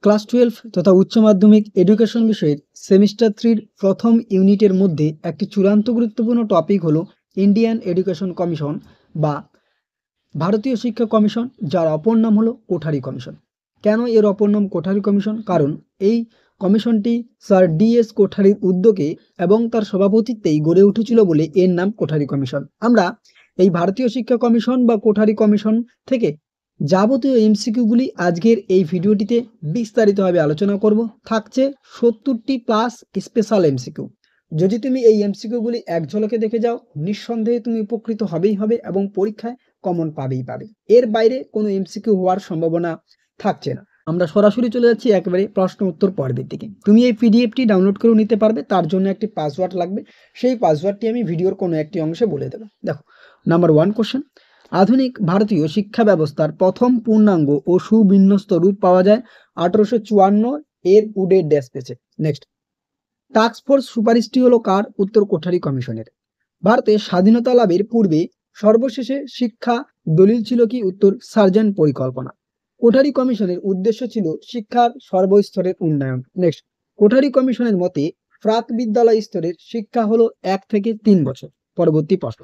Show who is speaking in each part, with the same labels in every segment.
Speaker 1: Class 12 তথা উচ্চ মাধ্যমিক এডুকেশন বিষয়ের সেমিস্টার 3 প্রথম ইউনিটের মধ্যে একটি চূড়ান্ত গুরুত্বপূর্ণ টপিক হলো ইন্ডিয়ান এডুকেশন কমিশন বা ভারতীয় শিক্ষা কমিশন, যার অপর নাম হলো কোঠারি কমিশন। কেন এর অপর নাম কোঠারি কমিশন? কারণ এই কমিশনটি স্যার ডিএস কোঠারির উদ্যোগে এবং তার সভাপতিত্বেই গড়ে উঠেছিল বলে এর নাম কোঠারি কমিশন। আমরা এই ভারতীয় শিক্ষা কমিশন বা কোঠারি কমিশন থেকে যাবতীয় এমসিকিউগুলি আজকের এই ভিডিওটিতে বিস্তারিতভাবে আলোচনা করব। থাকছে 70টি প্লাস স্পেশাল এমসিকিউ। যদি তুমি এই এমসিকিউগুলি এক ঝলকে দেখে যাও, নিঃসন্দেহে তুমি উপকৃত হবেই হবে এবং পরীক্ষায় কমন পাবেই পাবে। এর বাইরে কোনো এমসিকিউ হওয়ার সম্ভাবনা থাকছে না। আমরা সরাসরি চলে যাচ্ছি একেবারে প্রশ্ন উত্তর পর্বের দিকে। তুমি এই পিডিএফটি ডাউনলোড করেও নিতে পারবে, তার জন্য একটি পাসওয়ার্ড লাগবে। সেই পাসওয়ার্ডটি আমি ভিডিওর কোনো একটি অংশে বলে দেবো। দেখো, নাম্বার 1 কোশ্চেন, আধুনিক ভারতীয় শিক্ষা ব্যবস্থার প্রথম পূর্ণাঙ্গ ও সুবিন্যস্ত রূপ পাওয়া যায় 1854 এর উডের ড্যাশ পেছে। নেক্সট, টাস্ক ফোর্স সুপারিশটি হলো কার? উত্তর কোঠারি কমিশনের। ভারতের স্বাধীনতা লাভের পূর্বে সর্বশেষে শিক্ষা দলিল ছিল কি? উত্তর সার্জেন্ট পরিকল্পনা। কোঠারি কমিশনের উদ্দেশ্য ছিল শিক্ষার সর্বস্তরের উন্নয়ন। নেক্সট, কোঠারি কমিশনের মতে প্রাক বিদ্যালয় স্তরের শিক্ষা হলো 1 থেকে 3 বছর। পরবর্তী প্রশ্ন,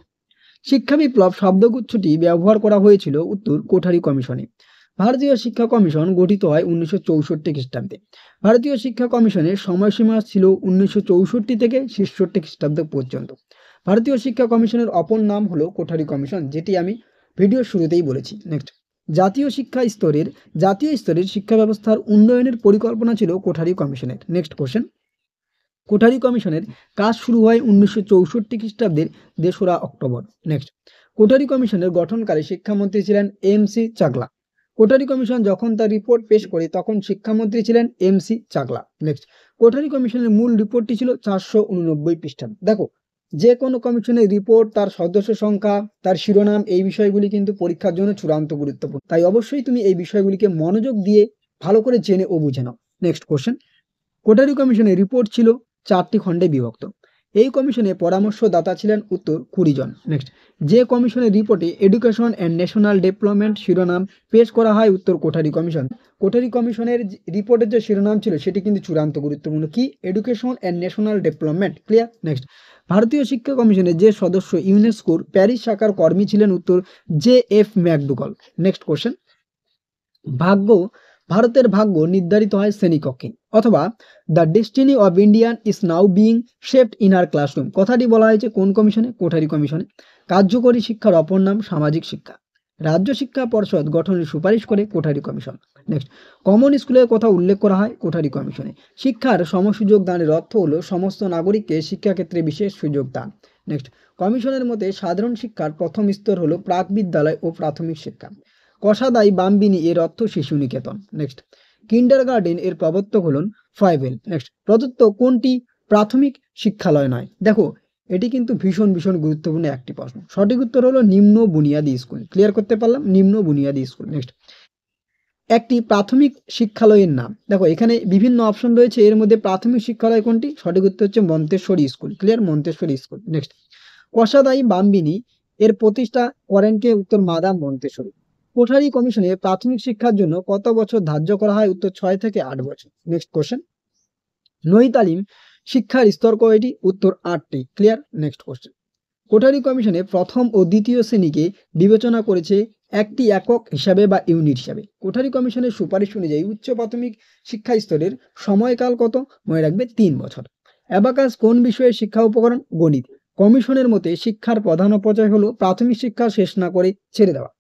Speaker 1: শিক্ষা বিপ্লব শব্দগুচ্ছটি ব্যবহার করা হয়েছিল উত্তর কোঠারি কমিশনে। ভারতীয় শিক্ষা কমিশন গঠিত হয় 1964 খ্রিস্টাব্দে। ভারতীয় শিক্ষা কমিশনের সময়সীমা ছিল 1964 থেকে 66 খ্রিস্টাব্দ পর্যন্ত। ভারতীয় শিক্ষা কমিশনের অপর নাম হলো কোঠারি কমিশন, যেটি আমি ভিডিওর শুরুতেই বলেছি। নেক্সট, জাতীয় স্তরের শিক্ষা ব্যবস্থার উন্নয়নের পরিকল্পনা ছিল কোঠারি কমিশনের। নেক্সট কোশ্চেন, কোঠারি কমিশনের কাজ শুরু হয় 1964 খ্রিস্টাব্দের 2রা অক্টোবর। নেক্সট, কোঠারি কমিশনের গঠনকালে শিক্ষামন্ত্রী ছিলেন এম.সি. চাগলা। কোঠারি কমিশন যখন তার রিপোর্ট পেশ করে তখন শিক্ষামন্ত্রী ছিলেন এম.সি. চাগলা। নেক্সট, কোঠারি কমিশনের মূল রিপোর্টটি ছিল 489 পৃষ্ঠা। দেখো, যে কোনো কমিশনের রিপোর্ট, তার সদস্য সংখ্যা, তার শিরোনাম, এই বিষয়গুলি কিন্তু পরীক্ষার জন্য চূড়ান্ত গুরুত্বপূর্ণ। তাই অবশ্যই তুমি এই বিষয়গুলিকে মনোযোগ দিয়ে ভালো করে জেনে ও বুঝে নাও। নেক্সট কোশ্চেন, কোঠারি কমিশনের রিপোর্ট ছিল 4টি খণ্ডে বিভক্ত। এই কমিশনে পরামর্শদাতা ছিলেন উত্তর 20 জন। নেক্সট, যে কমিশনের রিপোর্টে এডুকেশন অ্যান্ড ন্যাশনাল ডেভেলপমেন্ট শিরোনাম পেশ করা হয় উত্তর কোঠারি কমিশন। কোঠারি কমিশনের রিপোর্টের যে শিরোনাম ছিল সেটি কিন্তু চূড়ান্ত গুরুত্বপূর্ণ। কি? Education and national development. Clear? Next, ভারতীয় শিক্ষা কমিশনের যে সদস্য ইউনেস্কোর প্যারিস শাখার কর্মী ছিলেন উত্তর জে.এফ. ম্যাকডুগাল। নেক্সট কোশ্চেন, ভারতের ভাগ্য নির্ধারিত হয় শ্রেণীকক্ষে, অথবা the destiny of Indian is now being shaped in our classroom. কথাটি বলা হয়েছে কোন কমিশনে? কোঠারি কমিশনে। কার্যকরী শিক্ষার অপর নাম সামাজিক শিক্ষা। রাজ্য শিক্ষা পর্ষদ গঠনের সুপারিশ করে কোঠারি কমিশন। নেক্সট, কমন স্কুলের কথা উল্লেখ করা হয় কোঠারি কমিশনে। শিক্ষার সমসুযোগ দানের অর্থ হলো সমস্ত নাগরিককে শিক্ষাক্ষেত্রে বিশেষ সুযোগ দান। নেক্সট, কমিশনের মতে সাধারণ শিক্ষার প্রথম স্তর হলো প্রাক বিদ্যালয় ও প্রাথমিক শিক্ষা। কষাদাই বাম্বিনী এর অর্থ শিশু নিকেতন। নেক্সট, কিন্ডারগার্টেন এর প্রবর্তক হলেন ফ্রাইবেল। নেক্সট, প্রদত্ত কোনটি প্রাথমিক শিক্ষালয় নয়? দেখো, এটি কিন্তু ভীষণ গুরুত্বপূর্ণ একটি প্রশ্ন। সঠিক উত্তর হলো নিম্ন বুনিয়াদী স্কুল। ক্লিয়ার করতে পারলাম? নিম্ন বুনিয়াদী স্কুল। নেক্সট, একটি প্রাথমিক শিক্ষালয়ের নাম। দেখো, এখানে বিভিন্ন অপশন রয়েছে, এর মধ্যে প্রাথমিক শিক্ষালয় কোনটি? সঠিক উত্তর হচ্ছে Montessori school. Clear? Montessori school. Next, কষাদাই বাম্বিনী এর প্রতিষ্ঠা করেন কে? উত্তর মাদাম মন্তেশ্বরী। কোঠারি কমিশনে প্রাথমিক শিক্ষার জন্য কত বছর ধার্য করা হয়? উত্তর 6 থেকে 8 বছর। নেক্সট কোশ্চেন, নই তালিম শিক্ষার স্তর কয়টি? উত্তর 8টি। ক্লিয়ার? নেক্সট কোশ্চেন, কোঠারি কমিশনে প্রথম ও দ্বিতীয় শ্রেণীকে বিবেচনা করেছে একটি একক হিসাবে বা ইউনিট হিসাবে। কোঠারি কমিশনের সুপারিশ অনুযায়ী উচ্চ প্রাথমিক শিক্ষা স্তরের সময়কাল কত? মনে রাখবে 3 বছর। অ্যাবাকাস কোন বিষয়ের শিক্ষা উপকরণ? গণিত। কমিশনের মতে শিক্ষার প্রধান অপচয় হলো প্রাথমিক শিক্ষা শেষ না করে ছেড়ে দেওয়া।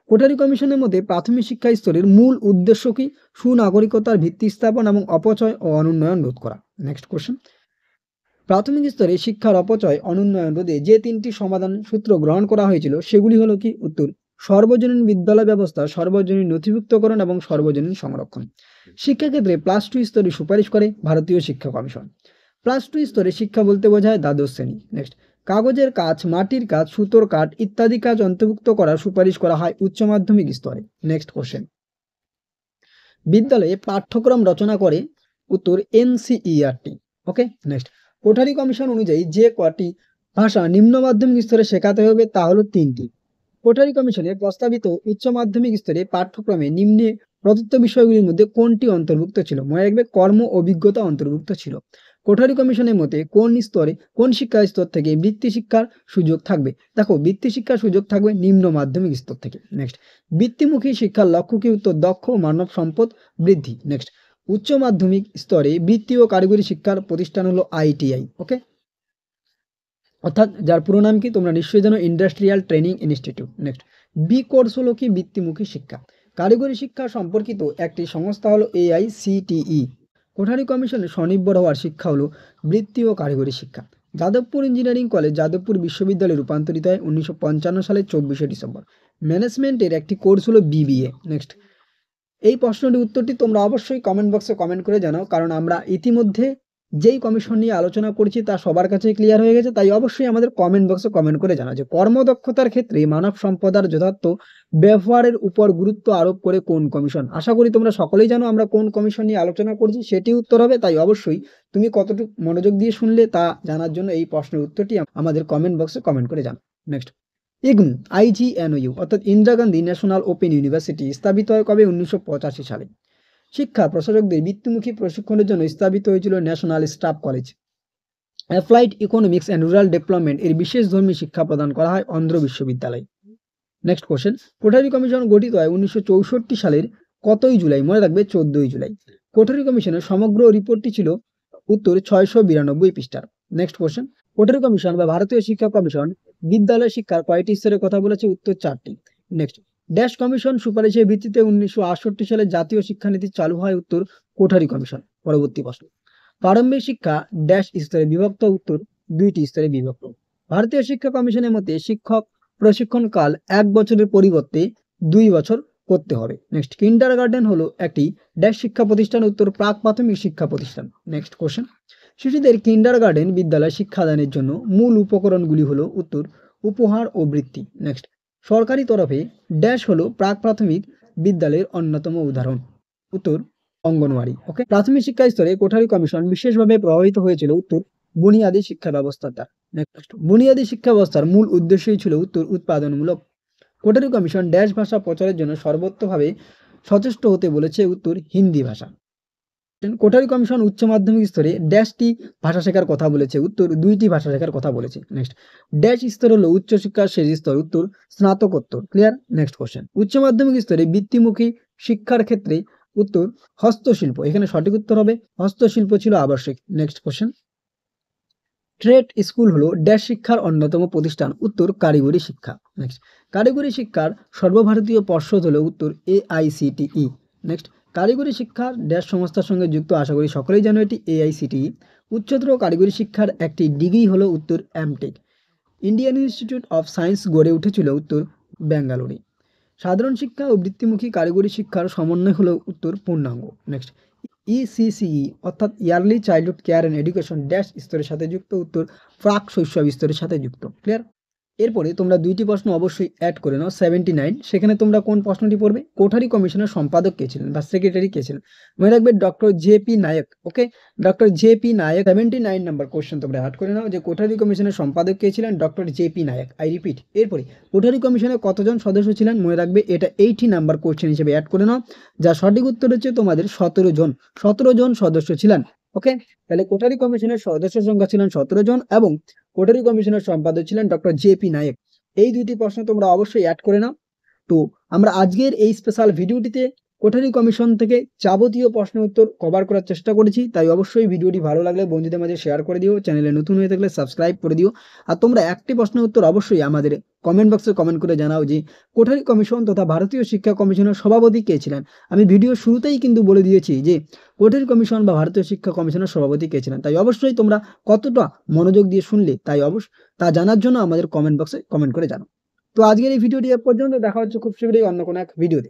Speaker 1: কোঠারি কমিশনের মতে প্রাথমিক শিক্ষা স্তরের মূল উদ্দেশ্য কি? সুনাগরিকতার ভিত্তি স্থাপন এবং অপচয় ও অনুন্নয়ন রোধ করা। নেক্সট কোশ্চেন, প্রাথমিক স্তরে শিক্ষার অপচয় অনুন্নয়ন রোধে যে 3টি সমাধান সূত্র গ্রহণ করা হয়েছিল সেগুলি হলো কি? উত্তর সর্বজনীন বিদ্যালয় ব্যবস্থা, সর্বজনীন নথিভুক্তকরণ এবং সর্বজনীন সংরক্ষণ। শিক্ষাক্ষেত্রে +2 স্তরে সুপারিশ করে ভারতীয় শিক্ষা কমিশন। +2 স্তরে শিক্ষা বলতে বোঝায় দ্বাদশ শ্রেণী। নেক্সট, কাগজের কাজ, মাটির কাজ, সুতোর কাঠ ইত্যাদি কাজ অন্তর্ভুক্ত করার সুপারিশ করা হয় উচ্চ মাধ্যমিক স্তরে। নেক্সট কোশ্চেন, বিদ্যালয়ে পাঠ্যক্রম রচনা করে উত্তর এনসিইআরটি। ওকে। নেক্সট, কোঠারি কমিশন অনুযায়ী যে কটি ভাষা নিম্ন মাধ্যমিক স্তরে শেখাতে হবে তা হলো 3টি। কোঠারি কমিশনের প্রস্তাবিত উচ্চ মাধ্যমিক স্তরে পাঠ্যক্রমে নিম্নে প্রদত্ত বিষয়গুলির মধ্যে কোনটি অন্তর্ভুক্ত ছিল? মনে রাখবে কর্ম অভিজ্ঞতা অন্তর্ভুক্ত ছিল। কোঠারি কমিশনের মতে কোন শিক্ষা স্তর থেকে বৃত্তি শিক্ষার সুযোগ থাকবে? দেখো বৃত্তি শিক্ষার সুযোগ থাকবে নিম্ন মাধ্যমিক স্তর থেকে। নেক্সট, বৃত্তিমুখী শিক্ষার লক্ষ্য কি? উত্তর দক্ষ মানব সম্পদ বৃদ্ধি। নেক্সট, উচ্চ মাধ্যমিক স্তরে বৃত্তি ও কারিগরি শিক্ষার প্রতিষ্ঠান হলো ITI। ওকে, অর্থাৎ যার পুরো নাম কি তোমরা নিশ্চয়ই জানো, industrial training institute. Next, B course হলো কি? বৃত্তিমুখী শিক্ষা। কারিগরি শিক্ষা সম্পর্কিত একটি সংস্থা হলো AICTE। কোঠারি কমিশনের স্বনির্ভর হওয়ার শিক্ষা হলো বৃত্তি ও কারিগরি শিক্ষা। যাদবপুর ইঞ্জিনিয়ারিং কলেজ যাদবপুর বিশ্ববিদ্যালয়ে রূপান্তরিত হয় 1955 সালের 24শে ডিসেম্বর। ম্যানেজমেন্টের একটি কোর্স হলো BBA। নেক্সট, এই প্রশ্নটির উত্তরটি তোমরা অবশ্যই কমেন্ট বক্সে কমেন্ট করে জানাও, কারণ আমরা ইতিমধ্যে যেই কমিশন নিয়ে আলোচনা করছি তা সবার কাছে ক্লিয়ার হয়ে গেছে। তাই অবশ্যই আমাদের কমেন্ট বক্সে কমেন্ট করে জানাও যে কর্মদক্ষতার ক্ষেত্রে মানব সম্পদের যথার্থ ব্যবহারের উপর গুরুত্ব আরোপ করে কোন কমিশন? আশা করি তোমরা সকলেই জানো আমরা কোন কমিশন নিয়ে আলোচনা করছি, সেটি উত্তর হবে। তাই অবশ্যই তুমি কতটুকু মনোযোগ দিয়ে শুনলে তা জানার জন্য এই প্রশ্নের উত্তরটি আমাদের কমেন্ট বক্সে কমেন্ট করে জানাও। নেক্সট, ইগনু IGNOU অর্থাৎ Indira Gandhi national open university স্থাপিত হয় কবে? 1985 সালে। শিক্ষা প্রশাসকদের বৃত্তিমুখী প্রশিক্ষণের জন্য স্থাপিত হয়েছিল national staff college. Applied economics and rural development এর বিশেষ ধর্মী শিক্ষা প্রদান করা হয় অন্ধ্র বিশ্ববিদ্যালয়। নেক্সট কোশ্চেন, কোঠারি কমিশন গঠিত হয় 1964 সালের কতই জুলাই? মনে রাখবে 14ই জুলাই। কোঠারি কমিশনের সমগ্র রিপোর্টটি ছিল উত্তর 692 পৃষ্ঠার। নেক্সট কোশ্চেন, কোঠারি কমিশন বা ভারতীয় শিক্ষা কমিশন বিদ্যালয় শিক্ষার কয়টি স্তরের কথা বলেছে? উত্তর 4টি। নেক্সট, ড্যাশ কমিশন সুপারিশের ভিত্তিতে 1968 সালে জাতীয় শিক্ষানীতি চালু হয়? উত্তর কোঠারি কমিশন। পরবর্তী প্রশ্ন, প্রারম্ভিক শিক্ষা ড্যাশ স্তরে বিভক্ত? উত্তর 2টি স্তরে বিভক্ত। ভারতীয় শিক্ষা কমিশনের মতে শিক্ষক প্রশিক্ষণ কাল 1 বছরের পরিবর্তে 2 বছর করতে হবে। নেক্সট, কিন্ডারগার্টেন হলো একটি ড্যাশ শিক্ষা প্রতিষ্ঠান? উত্তর প্রাক প্রাথমিক শিক্ষা প্রতিষ্ঠান। নেক্সট কোশ্চেন, শিশুদের কিন্ডারগার্টেন বিদ্যালয় শিক্ষাদানের জন্য মূল উপকরণগুলি হলো? উত্তর উপহার ও বৃত্তি। নেক্সট, সরকারি তরফে ড্যাশ হলো প্রাক প্রাথমিক বিদ্যালয়ের অন্যতম উদাহরণ? উত্তর অঙ্গনওয়াড়ি। ওকে, প্রাথমিক শিক্ষা স্তরে কোঠারি কমিশন বিশেষভাবে প্রভাবিত হয়েছিল? উত্তর বুনিয়াদী শিক্ষা ব্যবস্থার দ্বারা। নেক্সট, বুনিয়াদী শিক্ষা ব্যবস্থার মূল উদ্দেশ্যই ছিল? উত্তর উৎপাদনমূলক। কোঠারি কমিশন ড্যাশ ভাষা প্রচারের জন্য সর্বতোভাবে সচেষ্ট হতে বলেছে? উত্তর হিন্দি ভাষা। কোঠারি কমিশন উচ্চ মাধ্যমিক স্তরে ড্যাশটি ভাষা শেখার কথা বলেছে? উত্তর 2টি ভাষা শেখার কথা বলেছে। নেক্সট, ড্যাশ স্তর হলো উচ্চ শিক্ষার শেষ স্তর? উত্তর স্নাতকোত্তর। ক্লিয়ার? নেক্সট কোশ্চেন, উচ্চ মাধ্যমিক স্তরে বৃত্তিমুখী শিক্ষার ক্ষেত্রে? উত্তর হস্তশিল্প। এখানে সঠিক উত্তর হবে হস্তশিল্প ছিল আবশ্যক। নেক্সট কোশ্চেন, ট্রেড স্কুল হলো ড্যাশ শিক্ষার অন্যতম প্রতিষ্ঠান? উত্তর কারিগরি শিক্ষা। নেক্সট, কারিগরি শিক্ষার সর্বভারতীয় পর্ষদ হলো? উত্তর AICTE। নেক্সট, কারিগরি শিক্ষার ড্যাশ সংস্থার সঙ্গে যুক্ত? আশা করি সকলেই জানো এটি AICTE। উচ্চতর কারিগরি শিক্ষার একটি ডিগ্রি হলো? উত্তর MTech। Indian institute of science গড়ে উঠেছিল? উত্তর ব্যাঙ্গালোরে। সাধারণ শিক্ষা ও বৃত্তিমুখী কারিগরি শিক্ষার সমন্বয় হলো? উত্তর পূর্ণাঙ্গ। নেক্সট, ECCE অর্থাৎ yearly childhood care and education dash স্তরের সাথে যুক্ত? উত্তর প্রাক শৈশব স্তরের সাথে যুক্ত। ক্লিয়ার? এরপরে তোমরা 2টি প্রশ্ন অবশ্যই অ্যাড করে নাও। 79, সেখানে তোমরা কোন প্রশ্নটি পড়বে? কোঠারি কমিশনের সম্পাদক কে ছিলেন বা সেক্রেটারি কে ছিলেন? মনে রাখবে doctor JP Naik. Okay, doctor JP Naik. 79 number question তোমরা অ্যাড করে নাও যে কোঠারি কমিশনের সম্পাদক কে ছিলেন? Doctor JP Naik. I repeat. এরপরে কোঠারি কমিশনে কতজন সদস্য ছিলেন? মনে রাখবে এটা 80 নাম্বার কোশ্চেন হিসেবে অ্যাড করে নাও। যা সঠিক উত্তর হচ্ছে তোমাদের 17 জন। 17 জন সদস্য ছিলেন। ওকে, তাহলে কোঠারি কমিশনের সদস্য সংখ্যা ছিলেন 17 জন এবং কোঠারি কমিশনের সম্পাদক ছিলেন ডক্টর JP নায়ক। এই 2টি প্রশ্ন তোমরা অবশ্যই অ্যাড করে নাও। তো আমরা আজকের এই স্পেশাল ভিডিওটিতে কোঠারি কমিশন থেকে যাবতীয় প্রশ্ন উত্তর কভার করার চেষ্টা করেছি। তাই অবশ্যই ভিডিওটি ভালো লাগলে বন্ধুদের মাঝে শেয়ার করে দিও, চ্যানেলে নতুন হয়ে থাকলে সাবস্ক্রাইব করে দিও। আর তোমরা একটি প্রশ্নের উত্তর অবশ্যই আমাদের কমেন্ট বক্সে কমেন্ট করে জানাও যে কোঠারি কমিশন তথা ভারতীয় শিক্ষা কমিশনের সভাপতি কে ছিলেন? আমি ভিডিও শুরুতেই কিন্তু বলে দিয়েছি যে কোঠারি কমিশন বা ভারতীয় শিক্ষা কমিশনের সভাপতি কে ছিলেন। তাই অবশ্যই তোমরা কতটা মনোযোগ দিয়ে শুনলে তা জানার জন্য আমাদের কমেন্ট বক্সে কমেন্ট করে জানাও। তো আজকের এই ভিডিওটি এ পর্যন্ত। দেখা হচ্ছে খুব শীঘ্রই অন্য কোনো এক ভিডিওতে।